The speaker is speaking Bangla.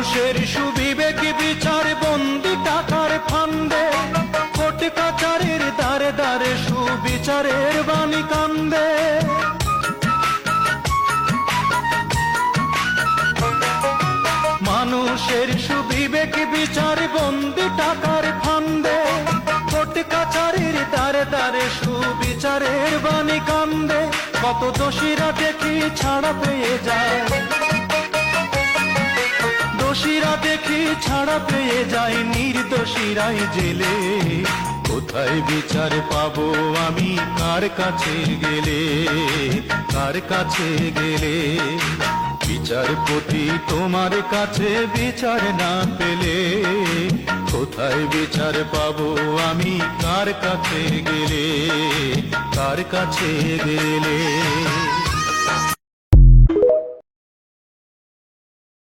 মানুষের সুবিবেক বিচার বন্দি টাকার ফান্দে, কোর্ট কাচারির দ্বারে দ্বারে সুবিচারের বাণী কান্দে। মানুষের সুবিবেক বিচার বন্দি টাকার ফান্দে, কোর্ট কাচারির দ্বারে দ্বারে সুবিচারের বাণী কান্দে। কত দোষীরা দেখি ছাড়া পেয়ে যায়, দোষীরা দেখি ছাড়া পেয়ে যায়, নির্দোষীরাই জেলে। কোথায় বিচার পাবো আমি, কার কাছে গেলে, কার কাছে গেলে? বিচারপতি তোমার কাছে বিচার না পেলে, কোথায় বিচার পাবো আমি, কার কাছে গেলে, কার কাছে গেলে?